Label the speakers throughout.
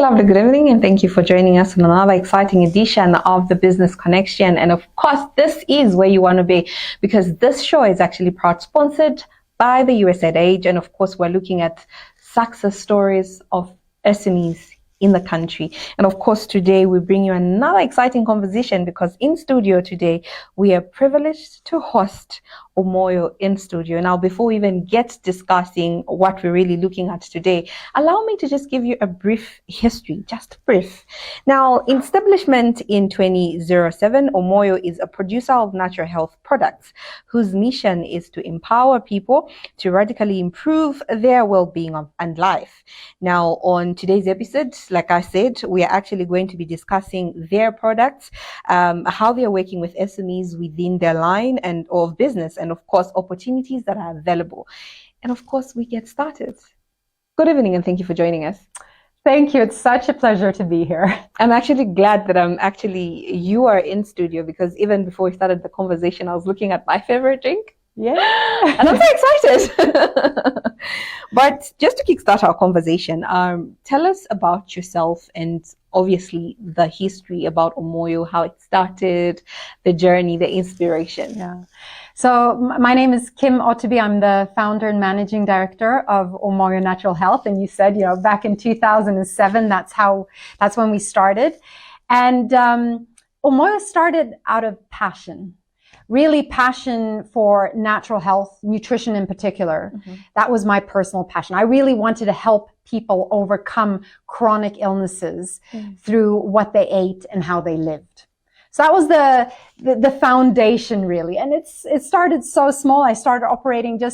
Speaker 1: lovely, good evening, and thank you for joining us on another exciting edition of the Business Connection. And of course, this is where you want to be, because this show is actually proud sponsored by the USAID. And of course, we're looking at success stories of SMEs in the country. And of course, today we bring you another exciting conversation, because in studio today, we are privileged to host Umoyo in studio. Now, before we even get discussing what we're really looking at today, allow me to just give you a brief history, just brief. Now, in establishment in 2007, Umoyo is a producer of natural health products whose mission is to empower people to radically improve their well-being and life. Now, on today's episode, like I said, we are actually going to be discussing their products, how they are working with SMEs within their line and of business, and of course, opportunities that are available. And of course, we get started. Good evening, and thank you for joining us.
Speaker 2: Thank you. It's such a pleasure to be here.
Speaker 1: I'm actually glad that you are in studio, because even before we started the conversation, I was looking at my favorite drink.
Speaker 2: Yeah.
Speaker 1: And I'm so excited. But just to kickstart our conversation, tell us about yourself and obviously the history about Umoyo, how it started, the journey, the inspiration.
Speaker 2: Yeah. So my name is Kim Otteby. I'm the founder and managing director of Umoyo Natural Health. And you said, back in 2007, that's when we started. And Umoyo started out of passion. Really passion for natural health, nutrition in particular. Mm-hmm. That was my personal passion. I really wanted to help people overcome chronic illnesses through what they ate and how they lived. So that was the foundation, really. And it started so small. I started operating I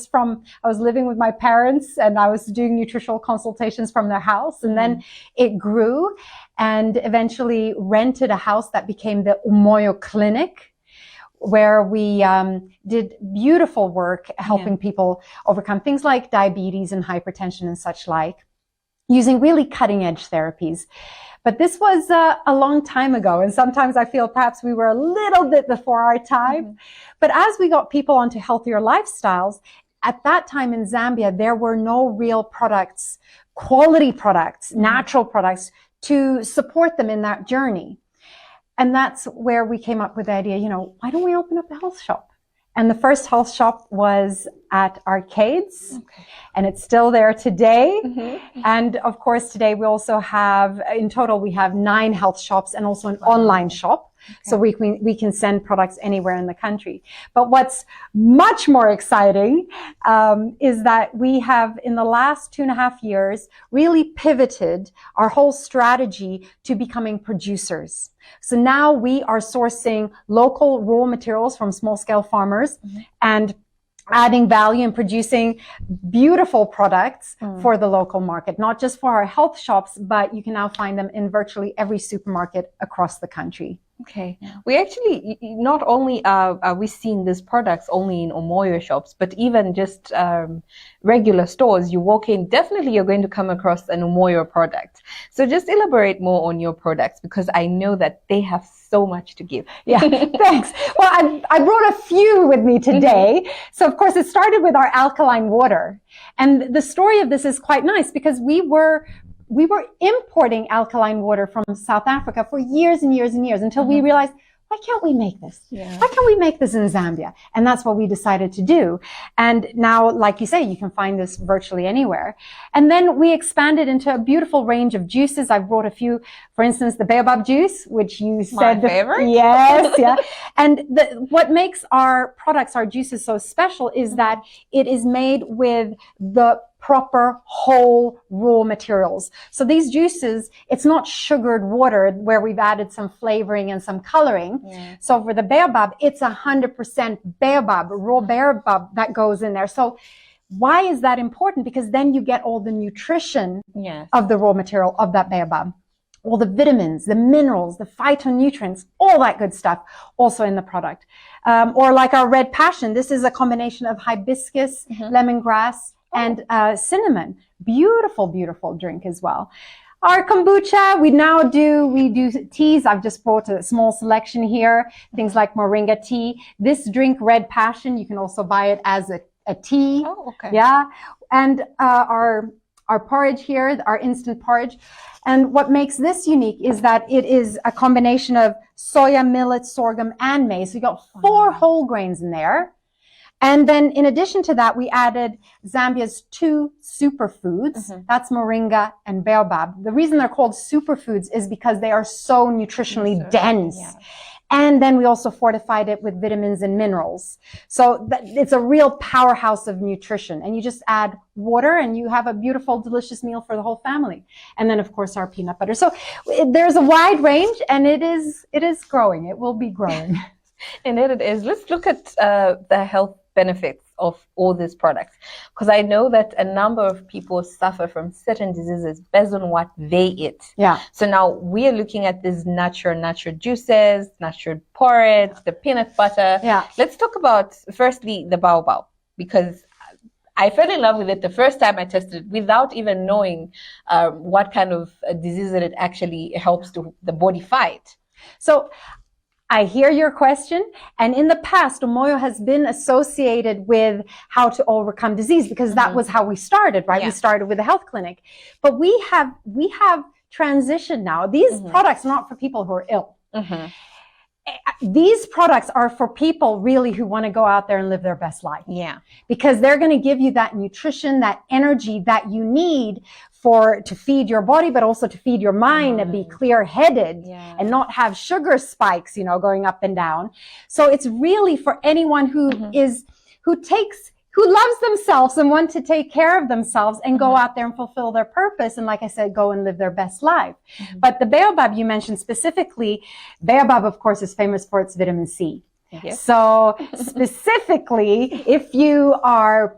Speaker 2: was living with my parents, and I was doing nutritional consultations from their house. And then it grew, and eventually rented a house that became the Umoyo Clinic, where we did beautiful work helping people overcome things like diabetes and hypertension and such like, using really cutting edge therapies. But this was a long time ago, and sometimes I feel perhaps we were a little bit before our time. Mm-hmm. But as we got people onto healthier lifestyles, at that time in Zambia, there were no real products, quality products, natural products to support them in that journey. And that's where we came up with the idea, why don't we open up a health shop? And the first health shop was at Arcades, and it's still there today. Mm-hmm. And of course, today we also have, in total, we have 9 health shops and also an online shop. Okay. So we can send products anywhere in the country. But what's much more exciting is that we have, in the last 2.5 years, really pivoted our whole strategy to becoming producers. So now we are sourcing local raw materials from small-scale farmers and adding value and producing beautiful products for the local market, not just for our health shops, but you can now find them in virtually every supermarket across the country.
Speaker 1: Okay. We actually, not only are we seeing these products only in Umoyo shops, but even just regular stores, you walk in, definitely you're going to come across an Umoyo product. So just elaborate more on your products, because I know that they have so much to give.
Speaker 2: Yeah, thanks. Well, I brought a few with me today. So of course it started with our alkaline water. And the story of this is quite nice, because we were importing alkaline water from South Africa for years and years and years, until we realized, why can't we make this? Yeah. Why can't we make this in Zambia? And that's what we decided to do. And now, like you say, you can find this virtually anywhere. And then we expanded into a beautiful range of juices. I've brought a few, for instance, the baobab juice, which you said.
Speaker 1: My favorite?
Speaker 2: Yes, yeah. And what makes our products, our juices so special is that it is made with the proper whole raw materials. So these juices, it's not sugared water where we've added some flavoring and some coloring. Yeah. So for the baobab, it's 100% baobab, raw baobab that goes in there. So why is that important? Because then you get all the nutrition of the raw material of that baobab. All the vitamins, the minerals, the phytonutrients, all that good stuff also in the product. Or like our red passion, this is a combination of hibiscus, lemongrass, and cinnamon. Beautiful, beautiful drink as well. Our kombucha, we do teas. I've just brought a small selection here. Things like moringa tea. This drink, Red Passion, you can also buy it as a tea.
Speaker 1: Oh, okay.
Speaker 2: Yeah. And our our porridge here, our instant porridge. And what makes this unique is that it is a combination of soya, millet, sorghum, and maize. So you got 4 whole grains in there. And then in addition to that, we added Zambia's 2 superfoods. That's moringa and baobab. The reason they're called superfoods is because they are so nutritionally dense. Yeah. And then we also fortified it with vitamins and minerals. So it's a real powerhouse of nutrition. And you just add water and you have a beautiful, delicious meal for the whole family. And then, of course, our peanut butter. So there's a wide range, and it is growing. It will be growing.
Speaker 1: And it is. Let's look at the health benefits of all these products, because I know that a number of people suffer from certain diseases based on what they eat. Yeah. So now we are looking at these natural juices, natural porridge, the peanut butter. Yeah. Let's talk about firstly the baobab, because I fell in love with it the first time I tested it without even knowing what kind of disease it actually helps the body fight.
Speaker 2: So I hear your question. And in the past, Umoyo has been associated with how to overcome disease, because that was how we started, right? Yeah. We started with a health clinic. But we have transitioned now. These products are not for people who are ill. These products are for people really who want to go out there and live their best life. Yeah. Because they're going to give you that nutrition, that energy that you need to feed your body, but also to feed your mind and be clear-headed and not have sugar spikes, going up and down. So it's really for anyone who loves themselves and want to take care of themselves and go out there and fulfill their purpose. And like I said, go and live their best life. But the baobab you mentioned specifically, baobab, of course, is famous for its vitamin C. Yes. So specifically, if you are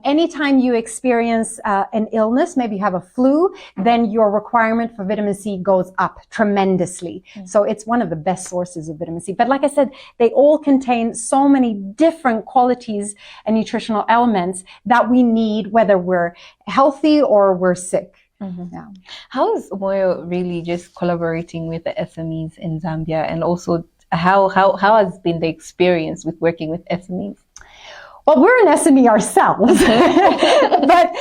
Speaker 2: anytime you experience an illness, maybe you have a flu, then your requirement for vitamin C goes up tremendously. So it's one of the best sources of vitamin C. But like I said, they all contain so many different qualities and nutritional elements that we need, whether we're healthy or we're sick. Yeah.
Speaker 1: How is Umoyo really just collaborating with the SMEs in Zambia, and also how has been the experience with working with SMEs?
Speaker 2: Well, we're an SME ourselves, but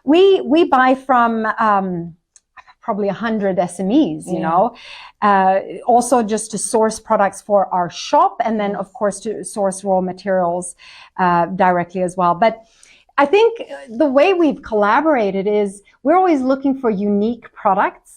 Speaker 2: we buy from probably 100 SMEs, you know, also just to source products for our shop, and then, of course, to source raw materials directly as well. But I think the way we've collaborated is we're always looking for unique products,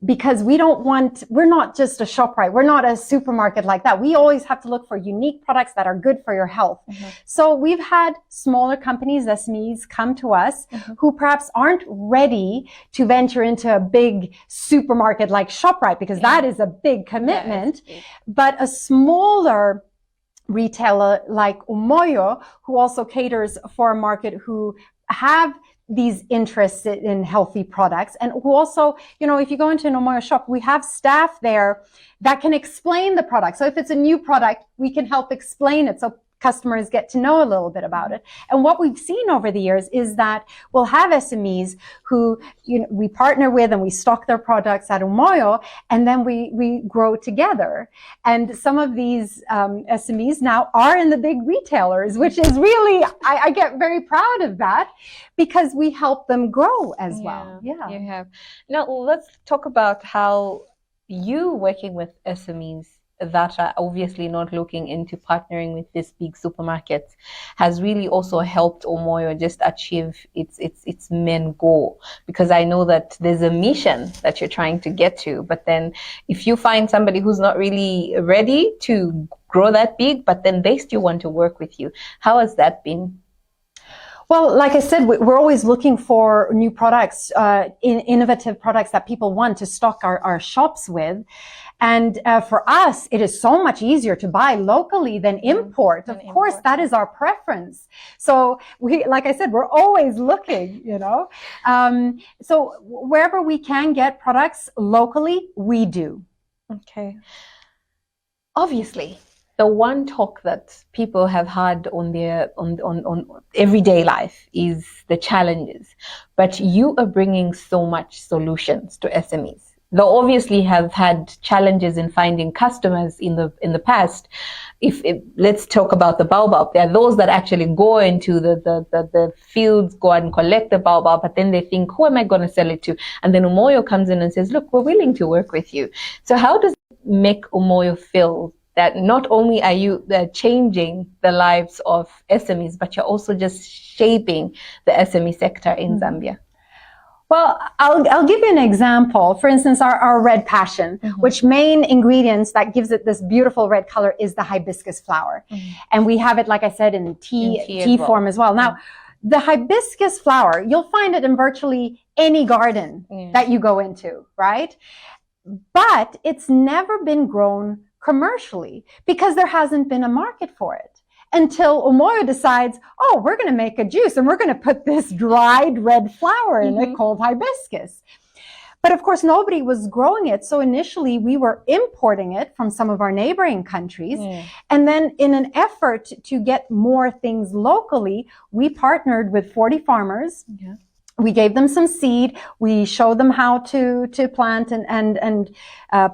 Speaker 2: because we're not just a ShopRite. We're not a supermarket like that. We always have to look for unique products that are good for your health. So we've had smaller companies, SMEs, come to us who perhaps aren't ready to venture into a big supermarket like ShopRite, because that is a big commitment. But a smaller retailer like Umoyo, who also caters for a market who have these interests in healthy products, and who also, if you go into an Umoyo shop, we have staff there that can explain the product. So if it's a new product, we can help explain it so customers get to know a little bit about it. And what we've seen over the years is that we'll have SMEs who we partner with, and we stock their products at Umoyo, and then we grow together. And some of these SMEs now are in the big retailers, which is really, I get very proud of that, because we help them grow as well. Yeah,
Speaker 1: you have. Now let's talk about how you working with SMEs that are obviously not looking into partnering with these big supermarkets has really also helped Umoyo just achieve its main goal. Because I know that there's a mission that you're trying to get to, but then if you find somebody who's not really ready to grow that big, but then they still want to work with you, how has that been?
Speaker 2: Well, like I said, we're always looking for new products, innovative products that people want to stock our shops with. And for us, it is so much easier to buy locally than import. Of course, that is our preference. So like I said, we're always looking, so wherever we can get products locally, we do.
Speaker 1: Okay. Obviously, the one talk that people have had on everyday life is the challenges, but you are bringing so much solutions to SMEs. they obviously have had challenges in finding customers in the past. Let's talk about the baobab. There are those that actually go into the fields, go and collect the baobab, but then they think, who am I going to sell it to? And then Umoyo comes in and says, look, we're willing to work with you. So how does it make Umoyo feel that not only are you changing the lives of SMEs, but you're also just shaping the SME sector in Zambia?
Speaker 2: Well, I'll give you an example. For instance, our red passion, which main ingredients that gives it this beautiful red color is the hibiscus flower. And we have it, like I said, in tea form as well. Now, the hibiscus flower, you'll find it in virtually any garden that you go into, right? But it's never been grown commercially because there hasn't been a market for it. Until Umoyo decides, oh, we're going to make a juice and we're going to put this dried red flower in it called hibiscus. But of course, nobody was growing it. So initially we were importing it from some of our neighboring countries. And then in an effort to get more things locally, we partnered with 40 farmers. We gave them some seed. We showed them how to plant and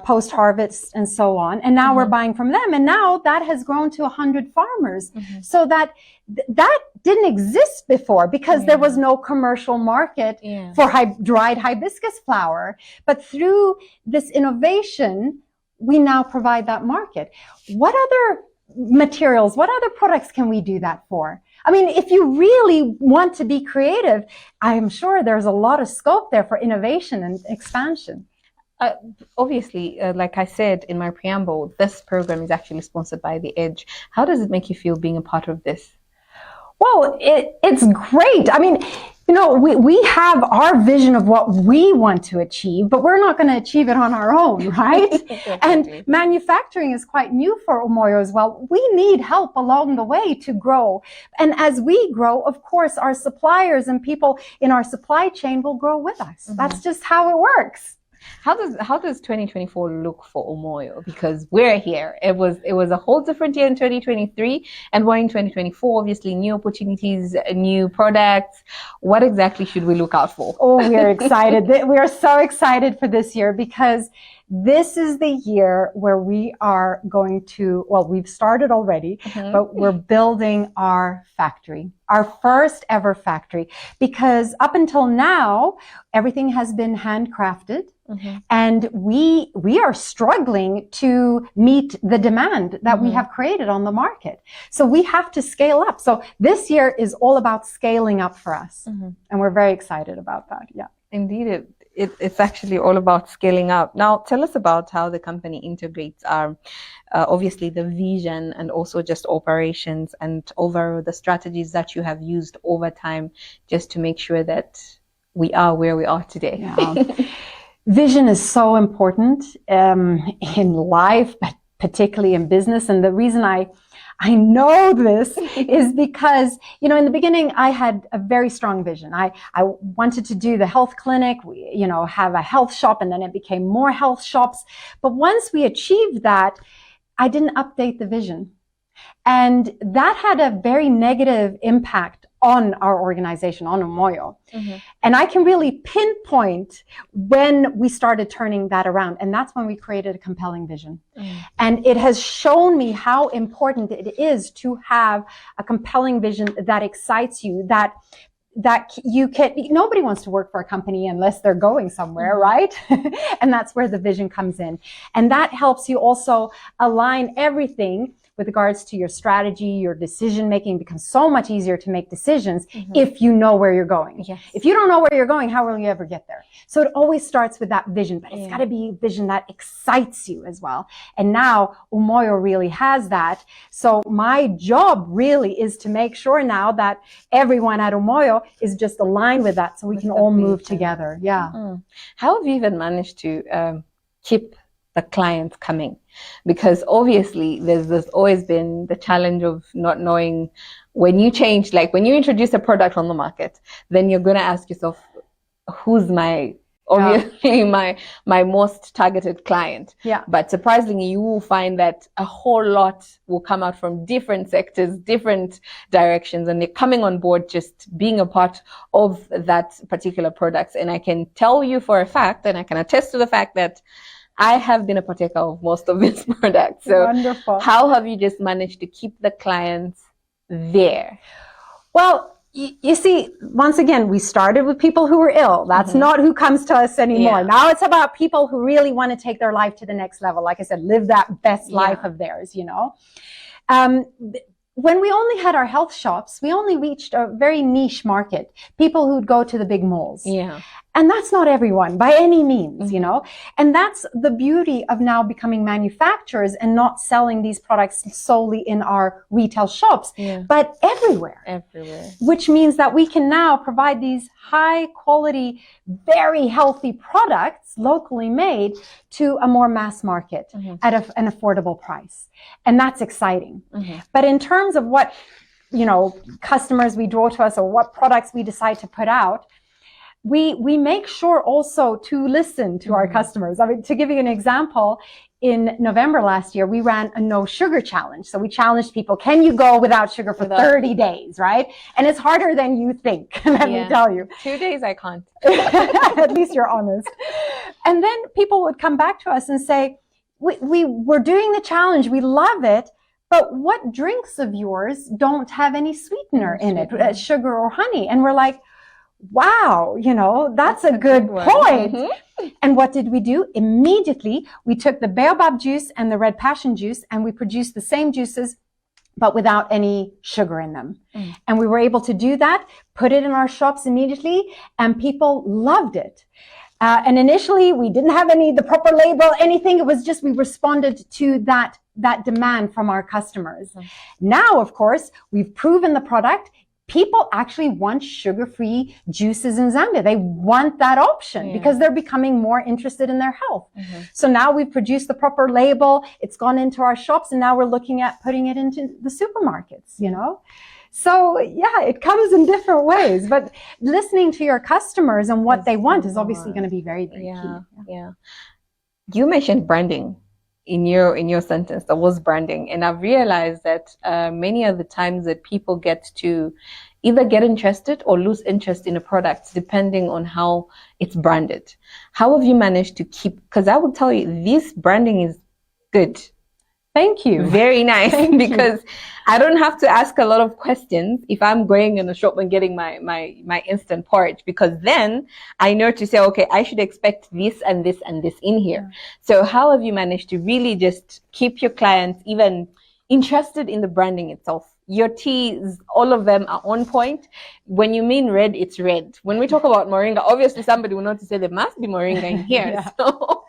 Speaker 2: post-harvest and so on. And now we're buying from them. And now that has grown to 100 farmers. So that didn't exist before because there was no commercial market for dried hibiscus flower. But through this innovation, we now provide that market. What other materials, what other products can we do that for? I mean, if you really want to be creative, I'm sure there's a lot of scope there for innovation and expansion.
Speaker 1: Obviously, like I said in my preamble, this program is actually sponsored by The Edge. How does it make you feel being a part of this?
Speaker 2: Well, it's great. I mean, you know, we have our vision of what we want to achieve, but we're not going to achieve it on our own, right? And manufacturing is quite new for Umoyo as well. We need help along the way to grow. And as we grow, of course, our suppliers and people in our supply chain will grow with us. That's just how it works.
Speaker 1: How does 2024 look for Umoyo? Because we're here. It was a whole different year in 2023, and we're in 2024. Obviously, new opportunities, new products. What exactly should we look out for?
Speaker 2: Oh, we're excited. We are so excited for this year because this is the year where we are going to, well, we've started already, but we're building our factory, our first ever factory, because up until now, everything has been handcrafted. And we are struggling to meet the demand that we have created on the market. So we have to scale up. So this year is all about scaling up for us. And we're very excited about that. Yeah.
Speaker 1: Indeed, it's actually all about scaling up. Now, tell us about how the company integrates obviously the vision and also just operations and overall the strategies that you have used over time just to make sure that we are where we are today.
Speaker 2: Yeah. Vision is so important in life, but particularly in business. And the reason I know this is because, you know, in the beginning, I had a very strong vision. I wanted to do the health clinic, have a health shop, and then it became more health shops. But once we achieved that, I didn't update the vision. And that had a very negative impact on our organization, on Umoyo. And I can really pinpoint when we started turning that around. And that's when we created a compelling vision. And it has shown me how important it is to have a compelling vision that excites you, that you can, nobody wants to work for a company unless they're going somewhere, right? And that's where the vision comes in. And that helps you also align everything with regards to your strategy, your decision making. Becomes so much easier to make decisions if you know where you're going. If you don't know where you're going, how will you ever get there? So it always starts with that vision, but it's got to be a vision that excites you as well. And now Umoyo really has that. So my job really is to make sure now that everyone at Umoyo is just aligned with that, so we can all move together. Yeah.
Speaker 1: How have you even managed to keep the clients coming? Because obviously there's always been the challenge of not knowing when you change, like when you introduce a product on the market, then you're going to ask yourself, who's my obviously my most targeted client.
Speaker 2: Yeah.
Speaker 1: But surprisingly, you will find that a whole lot will come out from different sectors, different directions, and they're coming on board just being a part of that particular product. And I can tell you for a fact, and I can attest to the fact that I have been a partaker of most of these products. So
Speaker 2: wonderful.
Speaker 1: How have you just managed to keep the clients there?
Speaker 2: Well, you see, once again, we started with people who were ill. That's not who comes to us anymore.
Speaker 1: Yeah.
Speaker 2: Now it's about people who really want to take their life to the next level. Like I said, live that best life of theirs, you know. When we only had our health shops, we only reached a very niche market, people who'd go to the big malls.
Speaker 1: Yeah.
Speaker 2: And that's not everyone by any means, you know, and that's the beauty of now becoming manufacturers and not selling these products solely in our retail shops, but everywhere, which means that we can now provide these high quality, very healthy products locally made to a more mass market at an affordable price. And that's exciting. But in terms of what, you know, customers we draw to us or what products we decide to put out, we make sure also to listen to our customers. I mean, to give you an example, in November last year, we ran a no sugar challenge. So we challenged people, can you go without sugar for 30 days, right? And it's harder than you think, let me tell you.
Speaker 1: 2 days I can't.
Speaker 2: At least you're honest. And then people would come back to us and say, we're doing the challenge, we love it, but what drinks of yours don't have any sweetener in it, sugar or honey? And we're like, wow, you know, that's a good point. And what did we do? Immediately, we took the baobab juice and the red passion juice and we produced the same juices, but without any sugar in them. And we were able to do that, put it in our shops immediately, and people loved it. And initially, we didn't have the proper label, anything. It was just, we responded to that demand from our customers. Now, of course, we've proven the product. People actually want sugar-free juices in Zambia. They want that option because they're becoming more interested in their health. So now we've produced the proper label. It's gone into our shops, and now we're looking at putting it into the supermarkets, you know? So yeah, it comes in different ways, but listening to your customers and what they want is obviously going to be very, very key.
Speaker 1: You mentioned branding in your sentence. That was branding, and I've realized that many of the times that people get to either get interested or lose interest in a product depending on how it's branded. How have you managed to keep? Because I will tell you, this branding is good.
Speaker 2: Thank you.
Speaker 1: Very nice. Because I don't have to ask a lot of questions if I'm going in a shop and getting my instant porridge, because then I know to say, okay, I should expect this and this and this in here. So how have you managed to really just keep your clients even interested in the branding itself? Your teas, all of them are on point. When you mean red, it's red. When we talk about moringa, obviously somebody will not to say there must be moringa in here. So.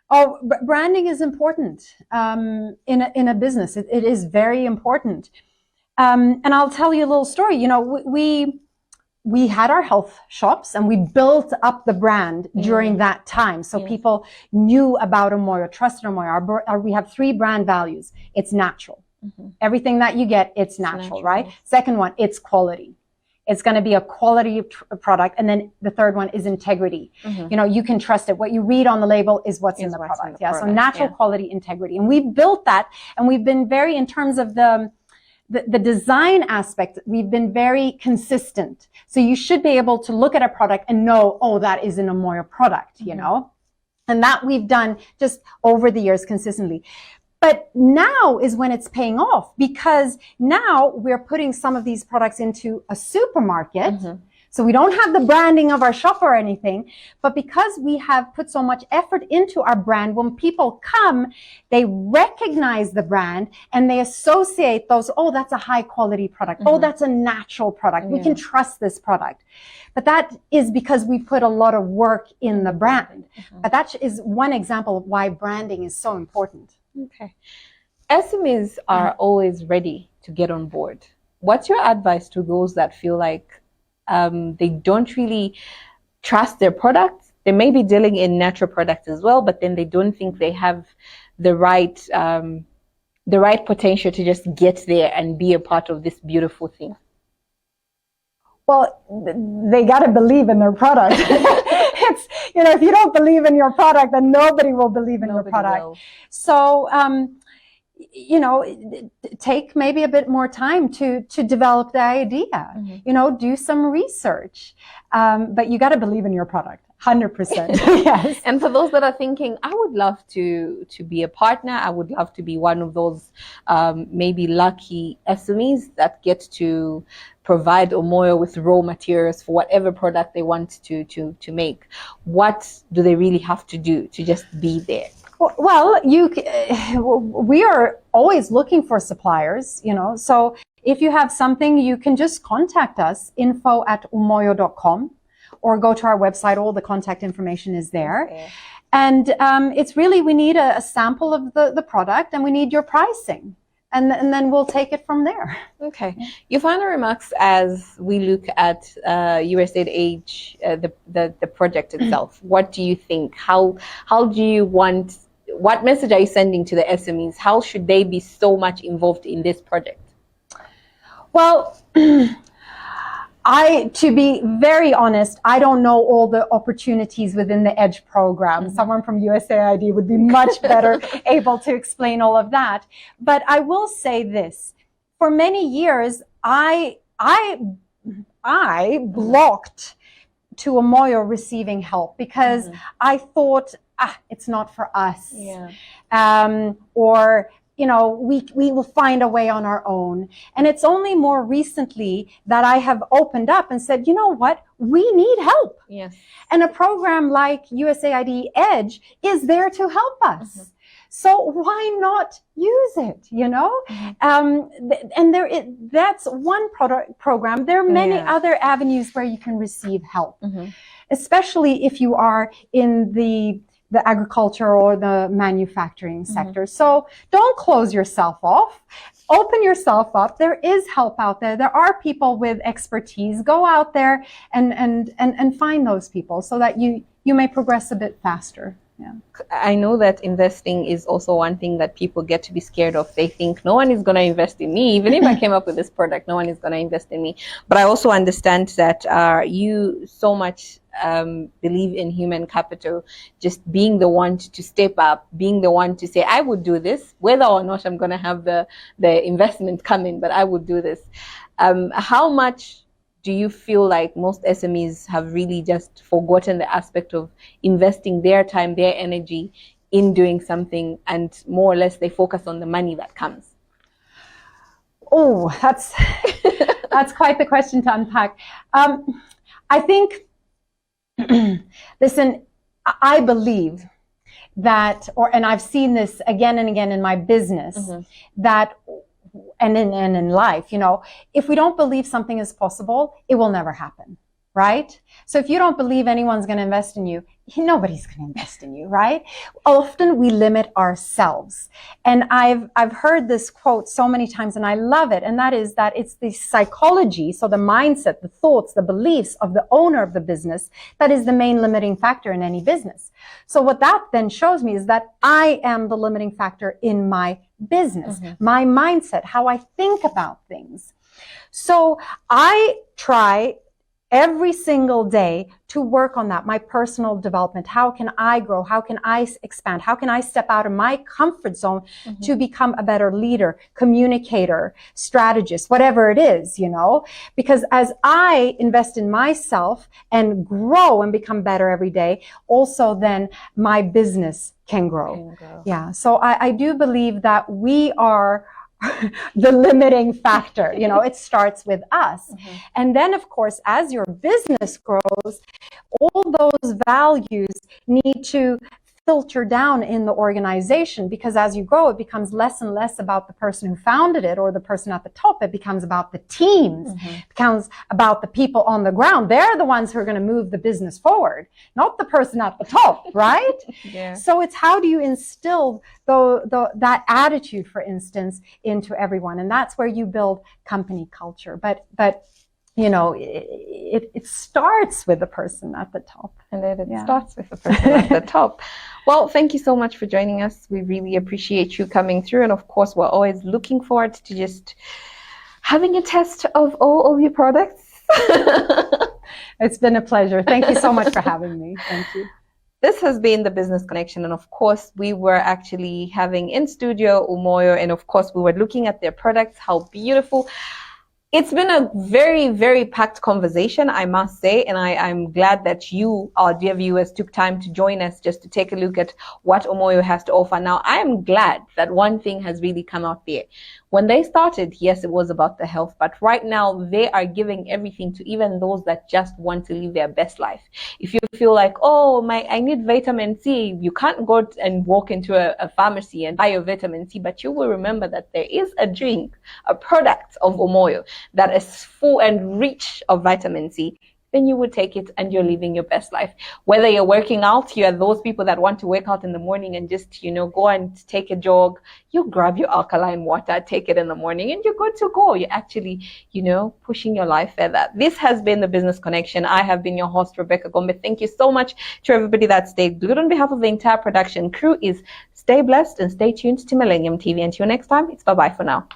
Speaker 2: Oh, branding is important in a business. It is very important. And I'll tell you a little story. You know, we had our health shops and we built up the brand during that time. So people knew about Umoyo, trusted Umoyo. We have 3 brand values. It's natural. Everything that you get, it's natural, right? Second one, it's quality. It's going to be a quality product. And then the third one is integrity. You know, you can trust it. What you read on the label is what's in the product. So natural quality, integrity. And we've built that, and we've been very, in terms of the design aspect, we've been very consistent. So you should be able to look at a product and know, oh, that is an Umoyo product, you know? And that we've done just over the years consistently. But now is when it's paying off, because now we're putting some of these products into a supermarket. So we don't have the branding of our shop or anything, but because we have put so much effort into our brand, when people come, they recognize the brand and they associate those, oh, that's a high quality product. Oh, that's a natural product. We can trust this product. But that is because we put a lot of work in the brand. But that is one example of why branding is so important.
Speaker 1: Okay. SMEs are always ready to get on board. What's your advice to those that feel like they don't really trust their products? They may be dealing in natural products as well, but then they don't think they have the right potential to just get there and be a part of this beautiful thing. Well,
Speaker 2: they got to believe in their product. if you don't believe in your product, then nobody will believe in your product.
Speaker 1: Will.
Speaker 2: So, take maybe a bit more time to develop the idea, do some research. But you got to believe in your product. 100%. Yes.
Speaker 1: And for those that are thinking, I would love to be a partner, I would love to be one of those maybe lucky SMEs that get to provide Umoyo with raw materials for whatever product they want to make. What do they really have to do to just be there?
Speaker 2: Well, we are always looking for suppliers, so if you have something, you can just contact us, info@umoyo.com. or go to our website. All the contact information is there. Okay. And it's really, we need a sample of the product, and we need your pricing. And then we'll take it from there. Okay.
Speaker 1: Your final remarks as we look at USAID, the project itself. What do you think? How do you want, what message are you sending to the SMEs? How should they be so much involved in this project?
Speaker 2: Well, to be very honest, I don't know all the opportunities within the EDGE program. Someone from USAID would be much better able to explain all of that. But I will say this. For many years, I blocked to Umoyo receiving help because I thought, it's not for us. Yeah. Or we will find a way on our own. And it's only more recently that I have opened up and said, you know what, we need help. Yes. And a program like USAID EDGE is there to help us. So why not use it, And that's one program. There are many other avenues where you can receive help, especially if you are in the agriculture or the manufacturing sector. So don't close yourself off. Open yourself up. There is help out there. There are people with expertise. Go out there and find those people so that you may progress a bit faster. Yeah.
Speaker 1: I know that investing is also one thing that people get to be scared of. They think no one is going to invest in me. Even if I came up with this product, no one is going to invest in me. But I also understand that you so much believe in human capital, just being the one to step up, being the one to say, I would do this, whether or not I'm going to have the investment come in, but I would do this. How much do you feel like most SMEs have really just forgotten the aspect of investing their time, their energy in doing something, and more or less they focus on the money that comes?
Speaker 2: Oh, that's quite the question to unpack. I think, listen, I believe that, and I've seen this again and again in my business, that and in life, if we don't believe something is possible, it will never happen, right? So if you don't believe anyone's going to invest in you, nobody's going to invest in you, right? Often we limit ourselves. And I've heard this quote so many times, and I love it. And that is that it's the psychology, so the mindset, the thoughts, the beliefs of the owner of the business that is the main limiting factor in any business. So what that then shows me is that I am the limiting factor in my business, my mindset, how I think about things. So I try every single day to work on that, my personal development. How can I grow? How can I expand? How can I step out of my comfort zone to become a better leader, communicator, strategist, whatever it is, Because as I invest in myself and grow and become better every day, also then my business can grow. Yeah. So I do believe that we are the limiting factor. It starts with us. And then, of course, as your business grows, all those values need to filter down in the organization, because as you grow, it becomes less and less about the person who founded it or the person at the top. It becomes about the teams, it becomes about the people on the ground. They're the ones who are going to move the business forward, not the person at the top, right? Yeah. So it's how do you instill that attitude, for instance, into everyone. And that's where you build company culture. But it starts with the person at the top.
Speaker 1: And then it starts with the person at the top. Well, thank you so much for joining us. We really appreciate you coming through. And of course, we're always looking forward to just having a test of all of your products.
Speaker 2: It's been a pleasure. Thank you so much for having me. Thank you.
Speaker 1: this has been the Business Connection. And of course, we were actually having in studio Umoyo. And of course, we were looking at their products, how beautiful. It's been a very, very packed conversation, I must say, and I'm glad that you, our dear viewers, took time to join us just to take a look at what Umoyo has to offer. Now, I am glad that one thing has really come out there. When they started, yes, it was about the health, but right now they are giving everything to even those that just want to live their best life. If you feel like, oh, I need vitamin C, you can't go and walk into a pharmacy and buy your vitamin C, but you will remember that there is a drink, a product of Umoyo that is full and rich of vitamin C. Then you would take it and you're living your best life. Whether you're working out, you are those people that want to work out in the morning and just, go and take a jog. You grab your alkaline water, take it in the morning, and you're good to go. You're actually, pushing your life further. This has been the Business Connection. I have been your host, Rebecca Gombe. Thank you so much to everybody that stayed glued. On behalf of the entire production crew is stay blessed and stay tuned to Millennium TV. Until next time, it's bye-bye for now.